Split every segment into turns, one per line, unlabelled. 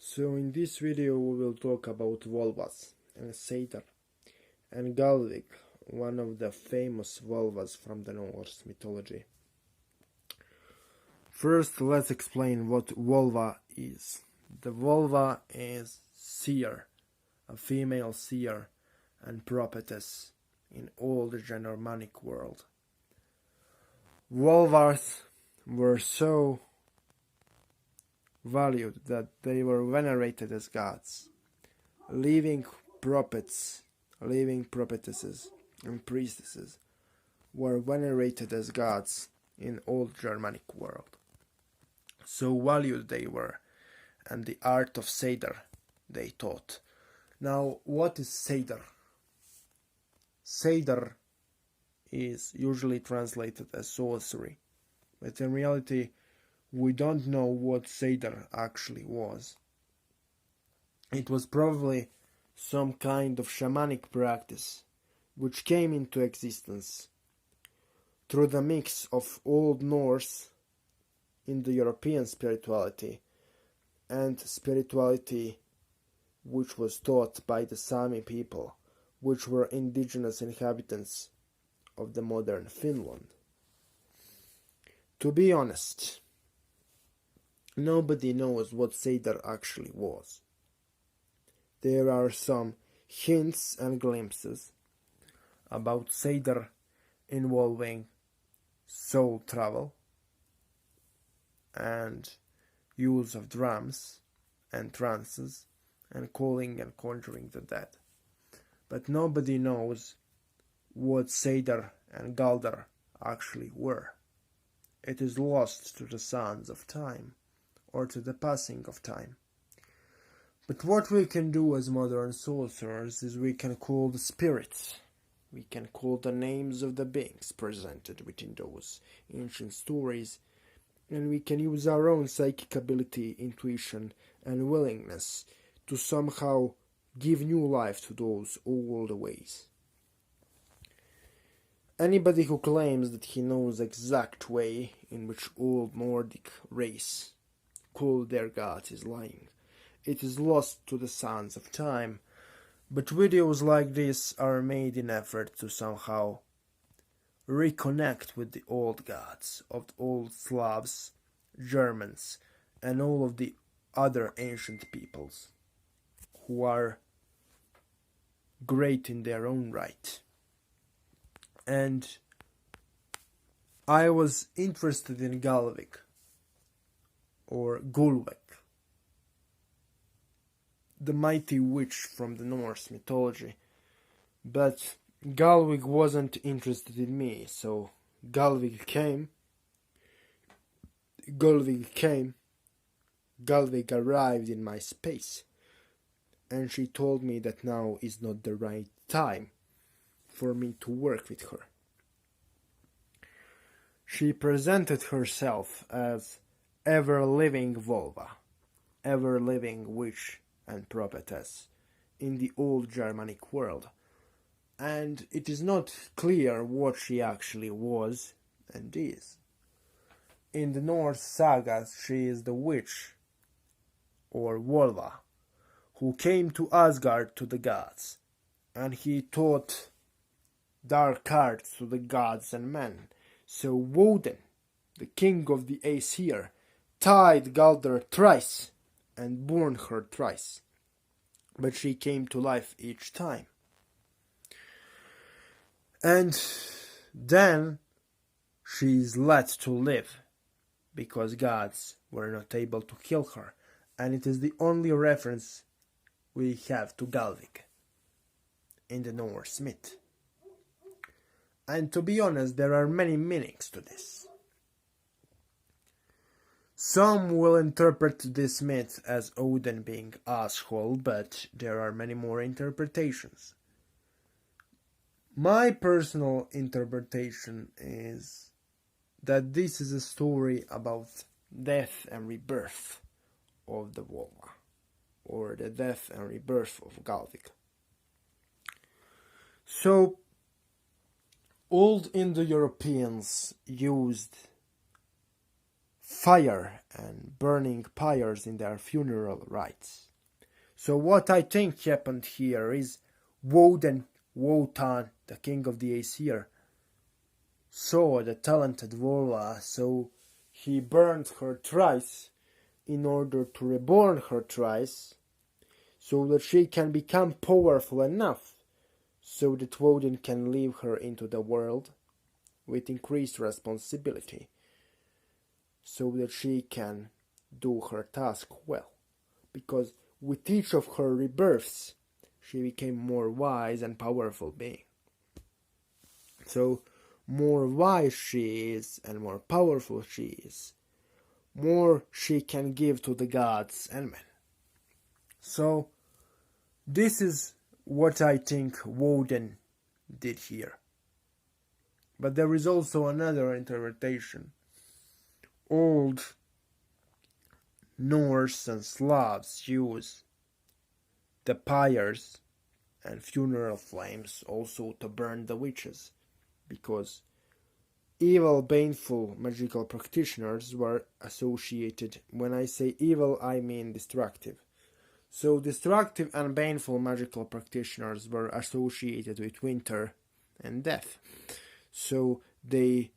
So in this video we will talk about Volvas and Satyr and Galvig, one of the famous Volvas from the Norse mythology. First, let's explain what Volva is. The Volva is seer, a female seer and prophetess in all the Germanic world. Volvas were so valued that they were venerated as gods. Living prophets, living prophetesses and priestesses were venerated as gods in all Germanic world. So valued they were, and the art of Satyr they taught. Now, what is Satyr? Satyr is usually translated as sorcery, but in reality we don't know what Satyr actually was. It was probably some kind of shamanic practice which came into existence through the mix of Old Norse Indo-European spirituality and spirituality which was taught by the Sami people, which were indigenous inhabitants of the modern Finland. To be honest, nobody knows what Satyr actually was. There are some hints and glimpses about Satyr involving soul travel and use of drums and trances and calling and conjuring the dead. But nobody knows what Satyr and Galdr actually were. It is lost to the sands of time, or to the passing of time. But what we can do as modern sorcerers is we can call the spirits. We can call the names of the beings presented within those ancient stories, and we can use our own psychic ability, intuition, and willingness to somehow give new life to those old ways. Anybody who claims that he knows the exact way in which old Nordic race called their gods is lying. It is lost to the sands of time, but videos like this are made in effort to somehow reconnect with the old gods of the old Slavs, Germans, and all of the other ancient peoples who are great in their own right. And I was interested in Galvig, or Gulvek, the mighty witch from the Norse mythology, but Galvig wasn't interested in me, so Galvig arrived in my space, and she told me that now is not the right time for me to work with her. She presented herself as ever-living Volva, ever-living witch and prophetess in the old Germanic world, and it is not clear what she actually was and is. In the Norse sagas, she is the witch, or Volva, who came to Asgard to the gods, and he taught dark arts to the gods and men. So Woden, the king of the Aesir, tied Galdr thrice and burned her thrice, but she came to life each time. And then she is let to live, because gods were not able to kill her, and it is the only reference we have to Galvig in the Norse myth. And to be honest, there are many meanings to this. Some will interpret this myth as Odin being asshole, but there are many more interpretations. My personal interpretation is that this is a story about death and rebirth of the Volva, or the death and rebirth of Galvig. So, old Indo-Europeans used fire and burning pyres in their funeral rites. So what I think happened here is Wotan, the king of the Aesir, saw the talented Volva, so he burned her thrice in order to reborn her thrice, so that she can become powerful enough so that Woden can leave her into the world with increased responsibility, so that she can do her task well. Because with each of her rebirths, she became more wise and powerful being. So, more wise she is and more powerful she is, more she can give to the gods and men. So, this is what I think Woden did here. But there is also another interpretation. Old Norse and Slavs use the pyres and funeral flames also to burn the witches, because evil, baneful magical practitioners were associated. When I say evil, I mean destructive. So destructive and baneful magical practitioners were associated with winter and death. So they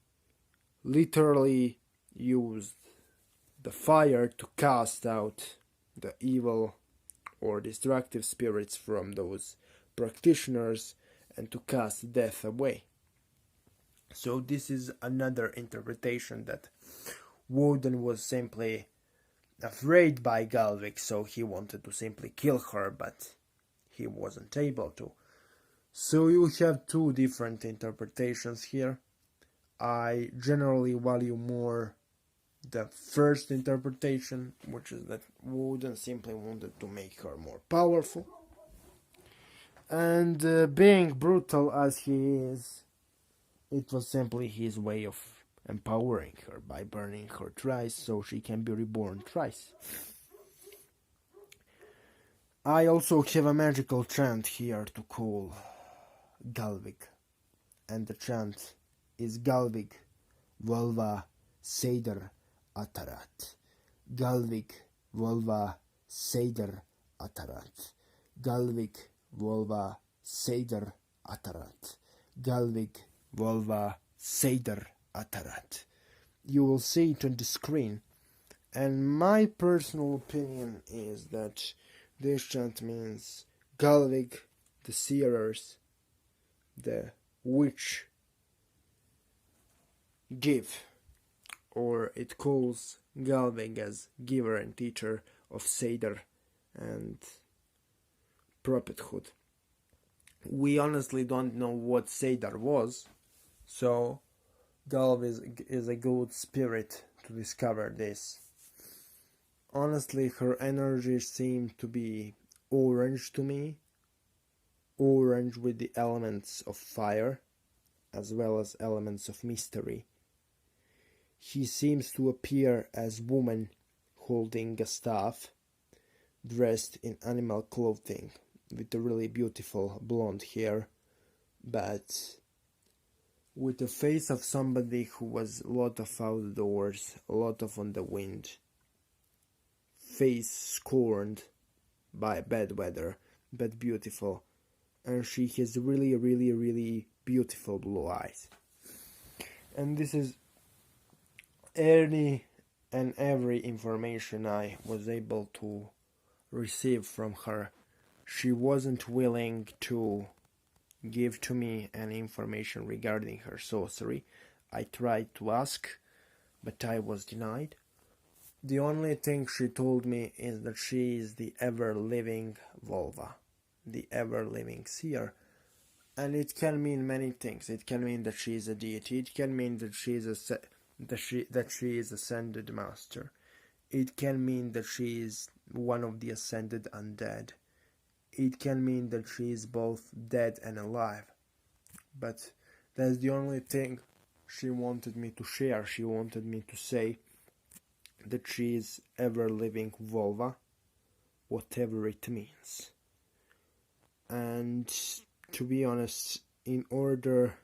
literally used the fire to cast out the evil or destructive spirits from those practitioners and to cast death away. So this is another interpretation, that Woden was simply afraid by Galvik, so he wanted to simply kill her, but he wasn't able to. So you have two different interpretations here. I generally value more the first interpretation, which is that Woden simply wanted to make her more powerful. And being brutal as he is, it was simply his way of empowering her by burning her thrice so she can be reborn thrice. I also have a magical chant here to call Galvik, and the chant is Galvik Volva Seider Atarat. Galvik Volva Seider Atarat. Galvik Volva Seider Atarat. Galvik Volva Seider Atarat. You will see it on the screen, and my personal opinion is that this chant means Galvik, the seers, the witch, give, or it calls Galvik as giver and teacher of Seder and prophethood. We honestly don't know what Seder was, so Galvik is a good spirit to discover this. Honestly, her energy seemed to be orange to me, orange with the elements of fire, as well as elements of mystery. She seems to appear as woman holding a staff, dressed in animal clothing, with a really beautiful blonde hair, but with the face of somebody who was a lot of outdoors, a lot of on the wind, face scorned by bad weather, but beautiful, and she has really, really, really beautiful blue eyes. And this is any and every information I was able to receive from her. She wasn't willing to give to me any information regarding her sorcery. I tried to ask, but I was denied. The only thing she told me is that she is the ever-living Volva, the ever-living seer. And it can mean many things. It can mean that she is a deity. It can mean that she is ascended master. It can mean that she is one of the ascended undead. It can mean that she is both dead and alive. But that's the only thing she wanted me to share. She wanted me to say that she is ever-living Volva, whatever it means. And to be honest, in order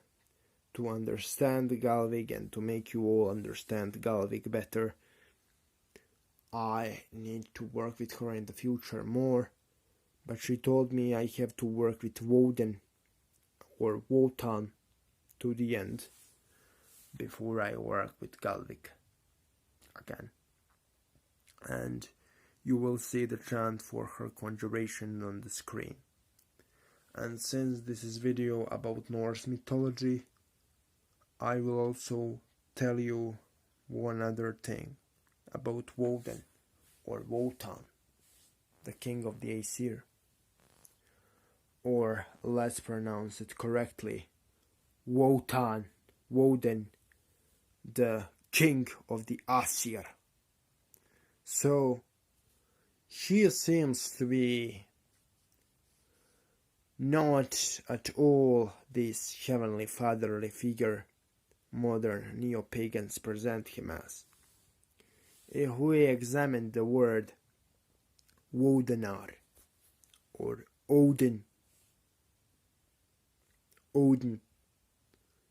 to understand Galvik and to make you all understand Galvik better, I need to work with her in the future more, but she told me I have to work with Woden or Wotan to the end before I work with Galvik again. And you will see the chant for her conjuration on the screen. And since this is video about Norse mythology, I will also tell you one other thing about Woden or Wotan, the king of the Aesir. Or let's pronounce it correctly, Wotan, Woden, the king of the Aesir. So he seems to be not at all this heavenly fatherly figure modern neo-pagans present him as. If we examine the word Wodenar or Odin,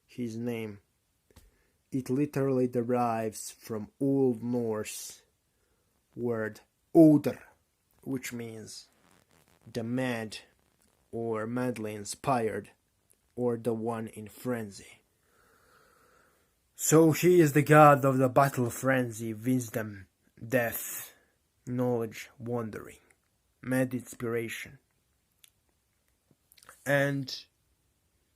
his name, it literally derives from Old Norse word Oder, which means the mad or madly inspired or the one in frenzy. So he is the god of the battle frenzy, wisdom, death, knowledge, wandering, mad inspiration. And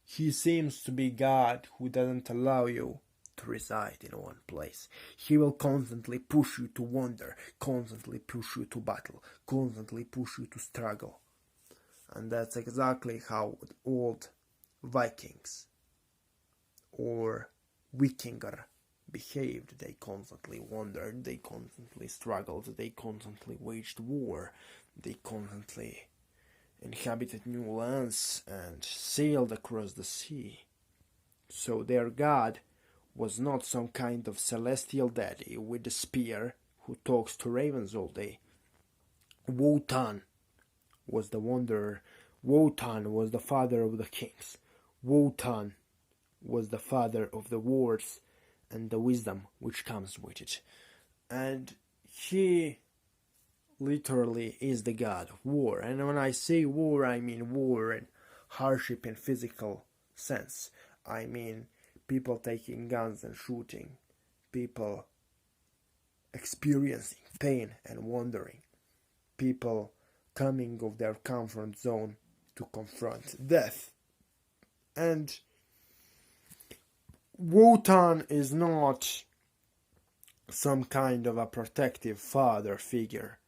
he seems to be God who doesn't allow you to reside in one place. He will constantly push you to wander, constantly push you to battle, constantly push you to struggle. And that's exactly how old Vikings or Vikinger behaved. They constantly wandered, they constantly struggled, they constantly waged war, they constantly inhabited new lands and sailed across the sea. So their god was not some kind of celestial daddy with a spear who talks to ravens all day. Wotan was the wanderer. Wotan was the father of the kings. Wotan was the father of the wars and the wisdom which comes with it. And he literally is the god of war. And when I say war, I mean war and hardship in physical sense. I mean people taking guns and shooting, people experiencing pain and wandering, people coming of their comfort zone to confront death. And Wotan is not some kind of a protective father figure.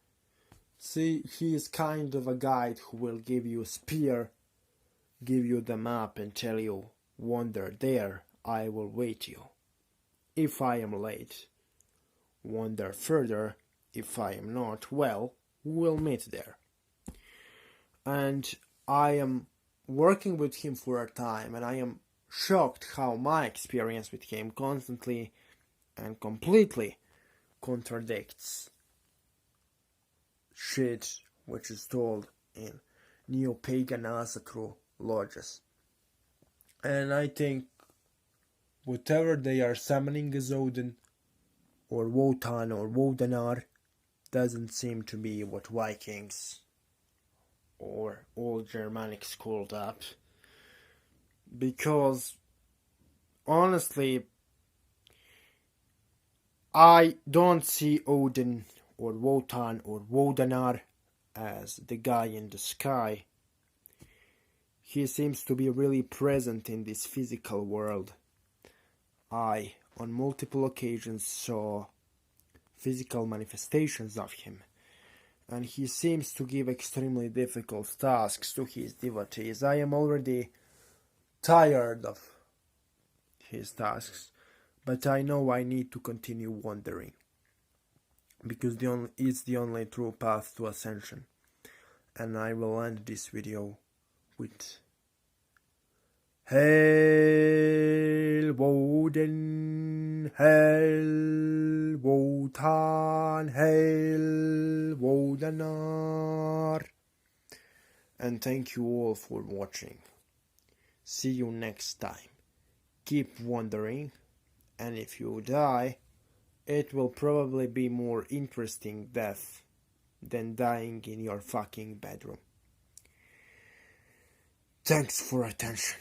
See, he is kind of a guide who will give you a spear, give you the map and tell you, wander there, I will wait you. If I am late, wander further. If I am not, well, we'll meet there. And I am working with him for a time, and I am shocked how my experience with him constantly and completely contradicts shit which is told in neo-pagan Asatru lodges. And I think whatever they are summoning as Odin or Wotan or Wodenar doesn't seem to be what Vikings or old Germanics called up. Because honestly, I don't see Odin or Wotan or Wodenar as the guy in the sky. He seems to be really present in this physical world. I, on multiple occasions, saw physical manifestations of him, and he seems to give extremely difficult tasks to his devotees. I am already tired of his tasks, but I know I need to continue wandering, because it's the only true path to ascension. And I will end this video with Hail Woden, Hail Wotan, Hail Wodenar. And thank you all for watching. See you next time. Keep wandering, and if you die, It will probably be more interesting death than dying in your fucking bedroom. Thanks for attention.